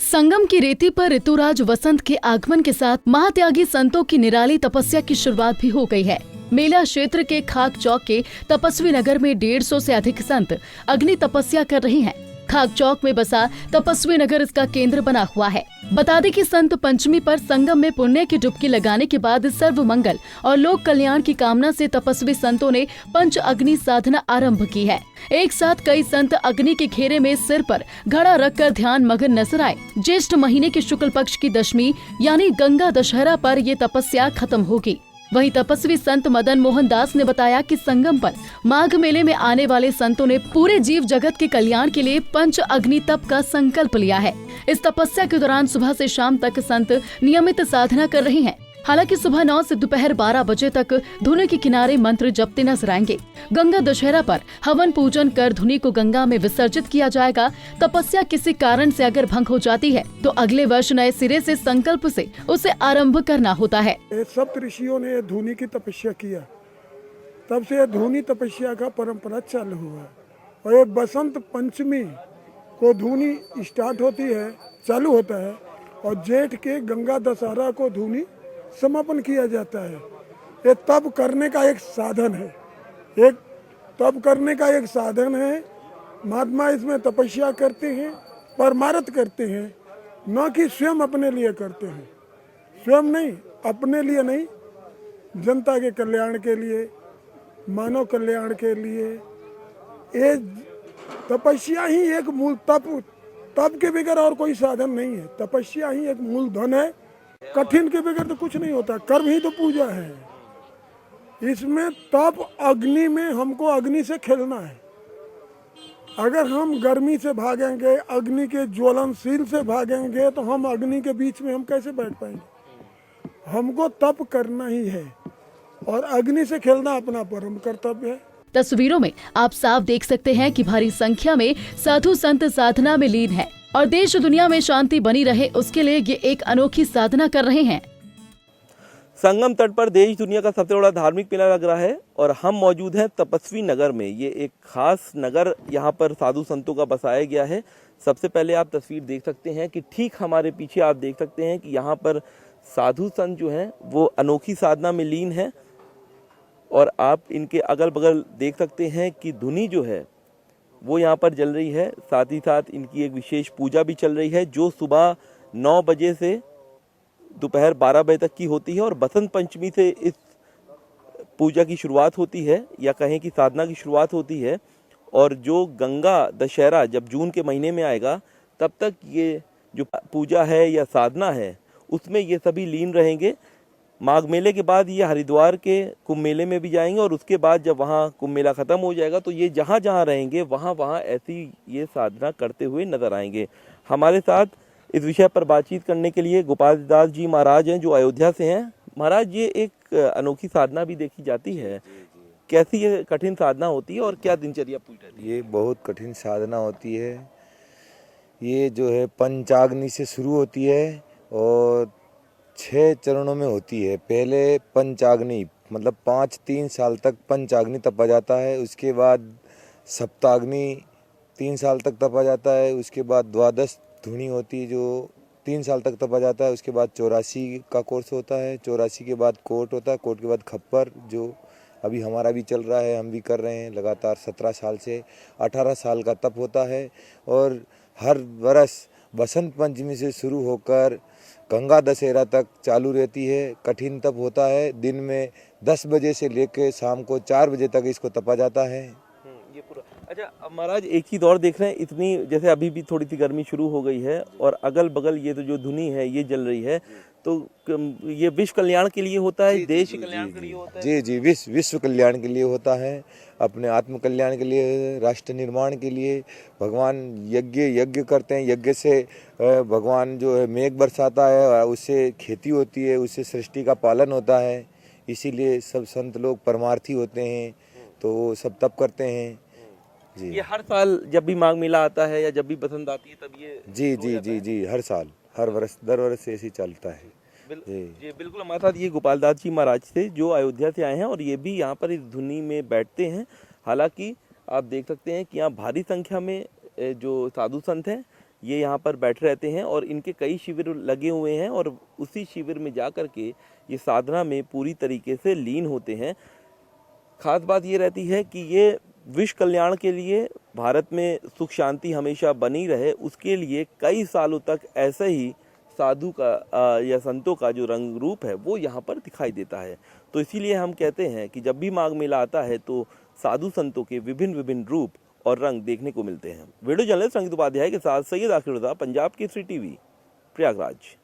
संगम की रेती पर ऋतुराज वसंत के आगमन के साथ महात्यागी संतों की निराली तपस्या की शुरुआत भी हो गई है। मेला क्षेत्र के खाक चौक के तपस्वी नगर में 150 से अधिक संत अग्नि तपस्या कर रहे हैं। खाक चौक में बसा तपस्वी नगर इसका केंद्र बना हुआ है। बता दें कि संत पंचमी पर संगम में पुण्य की डुबकी लगाने के बाद सर्व मंगल और लोक कल्याण की कामना से तपस्वी संतों ने पंच अग्नि साधना आरंभ की है। एक साथ कई संत अग्नि के घेरे में सिर पर घड़ा रखकर ध्यान मगन नजर आए। ज्येष्ठ महीने के शुक्ल पक्ष की दशमी यानी गंगा दशहरा पर ये तपस्या खत्म होगी। वहीं तपस्वी संत मदन मोहन दास ने बताया कि संगम पर माघ मेले में आने वाले संतों ने पूरे जीव जगत के कल्याण के लिए पंच अग्नि तप का संकल्प लिया है। इस तपस्या के दौरान सुबह से शाम तक संत नियमित साधना कर रहे हैं। हालांकि सुबह 9 से दोपहर 12 बजे तक धुनी के किनारे मंत्र जपते नजर आएंगे। गंगा दशहरा पर हवन पूजन कर धुनी को गंगा में विसर्जित किया जाएगा। तपस्या किसी कारण से अगर भंग हो जाती है तो अगले वर्ष नए सिरे से संकल्प से उसे आरंभ करना होता है। सप्त ऋषियों ने धुनी की तपस्या किया, तब से धुनी तपस्या का परंपरा चालू हुआ और ये बसंत पंचमी को धुनी स्टार्ट होती है, चालू होता है और जेठ के गंगा दशहरा को धुनी समापन किया जाता है। ये तप करने का एक साधन है, महात्मा इसमें तपस्या करते हैं, परमार्थ करते हैं, न कि स्वयं अपने लिए करते हैं। स्वयं नहीं, अपने लिए नहीं, जनता के कल्याण के लिए, मानव कल्याण के लिए। ये तपस्या ही एक मूल तप के बगैर और कोई साधन नहीं है। तपस्या ही एक मूल धन है। कठिन के बगैर तो कुछ नहीं होता। कर्म ही तो पूजा है। इसमें तप अग्नि में हमको अग्नि से खेलना है। अगर हम गर्मी से भागेंगे, अग्नि के ज्वलनशील से भागेंगे तो हम अग्नि के बीच में हम कैसे बैठ पाएंगे। हमको तप करना ही है और अग्नि से खेलना अपना परम कर्तव्य है। तस्वीरों में आप साफ देख सकते हैं कि भारी संख्या में साधु संत साधना में लीन हैं और देश दुनिया में शांति बनी रहे उसके लिए ये एक अनोखी साधना कर रहे हैं। संगम तट पर देश दुनिया का सबसे बड़ा धार्मिक मेला लग रहा है और हम मौजूद हैं तपस्वी नगर में। ये एक खास नगर यहाँ पर साधु संतों का बसाया गया है। सबसे पहले आप तस्वीर देख सकते हैं कि ठीक हमारे पीछे आप देख सकते हैं कि यहाँ पर साधु संत जो हैं वो अनोखी साधना में लीन है और आप इनके अगल बगल देख सकते हैं कि धुनी जो है वो यहाँ पर जल रही है। साथ ही साथ इनकी एक विशेष पूजा भी चल रही है जो सुबह 9 बजे से दोपहर 12 बजे तक की होती है और बसंत पंचमी से इस पूजा की शुरुआत होती है या कहें कि साधना की शुरुआत होती है। और जो गंगा दशहरा जब जून के महीने में आएगा तब तक ये जो पूजा है या साधना है उसमें ये सभी लीन रहेंगे। माघ मेले के बाद ये हरिद्वार के कुंभ मेले में भी जाएंगे और उसके बाद जब वहाँ कुंभ मेला खत्म हो जाएगा तो ये जहाँ जहाँ रहेंगे वहाँ वहाँ ऐसी ये साधना करते हुए नजर आएंगे। हमारे साथ इस विषय पर बातचीत करने के लिए गोपाल दास जी महाराज हैं जो अयोध्या से हैं। महाराज, ये एक अनोखी साधना भी देखी जाती है, कैसी ये कठिन साधना होती है और क्या दिनचर्या पूरी रहती है? ये बहुत कठिन साधना होती है। ये जो है पंचाग्नि से शुरू होती है और 6 चरणों में होती है। पहले पंचाग्नि मतलब 3 साल तक पंचाग्नि तपा जाता है। उसके बाद सप्ताग्नि 3 साल तक तपा जाता है। उसके बाद द्वादश धुनी होती है जो 3 साल तक तपा जाता है। उसके बाद 84 का कोर्स होता है। 84 के बाद कोट होता है। कोट के बाद खप्पर जो अभी हमारा भी चल रहा है, हम भी कर रहे हैं लगातार 17 साल से। 18 साल का तप होता है और हर वर्ष बसंत पंचमी से शुरू होकर गंगा दशहरा तक चालू रहती है। कठिन तप होता है। दिन में 10 बजे से लेकर शाम को 4 बजे तक इसको तपा जाता है। ये पूरा अच्छा। अब महाराज एक चीज और देख रहे हैं, इतनी जैसे अभी भी थोड़ी सी गर्मी शुरू हो गई है और अगल बगल ये तो जो धुनी है ये जल रही है, तो ये विश्व कल्याण के लिए होता है, देश कल्याण के लिए होता है। जी, विश्व कल्याण के लिए होता है, अपने आत्म कल्याण के लिए, राष्ट्र निर्माण के लिए। भगवान यज्ञ करते हैं। यज्ञ से भगवान जो है मेघ बरसाता है, उससे खेती होती है, उससे सृष्टि का पालन होता है। इसीलिए सब संत लोग परमार्थी होते हैं तो वो सब तप करते हैं। जी, ये हर साल जब भी माघ मेला आता है या जब भी बसंत आती है तब ये जी हर साल, हर वर्ष, दर वर्ष से ऐसे चलता है। जी बिल्कुल। हमारे साथ ये गोपाल दास जी महाराज थे जो अयोध्या से आए हैं और ये भी यहाँ पर इस धुनी में बैठते हैं। हालांकि आप देख सकते हैं कि यहाँ भारी संख्या में जो साधु संत हैं ये यहाँ पर बैठे रहते हैं और इनके कई शिविर लगे हुए हैं और उसी शिविर में जा कर के ये साधना में पूरी तरीके से लीन होते हैं। खास बात ये रहती है कि ये विश्व कल्याण के लिए, भारत में सुख शांति हमेशा बनी रहे, उसके लिए कई सालों तक ऐसे ही साधु का या संतों का जो रंग रूप है वो यहाँ पर दिखाई देता है। तो इसीलिए हम कहते हैं कि जब भी माघ मेला आता है तो साधु संतों के विभिन्न विभिन्न रूप और रंग देखने को मिलते हैं। वीडियो जर्नलिस्ट संगीत उपाध्याय के साथ सैयद आखिर रज़ा, पंजाब केसरी टीवी, प्रयागराज।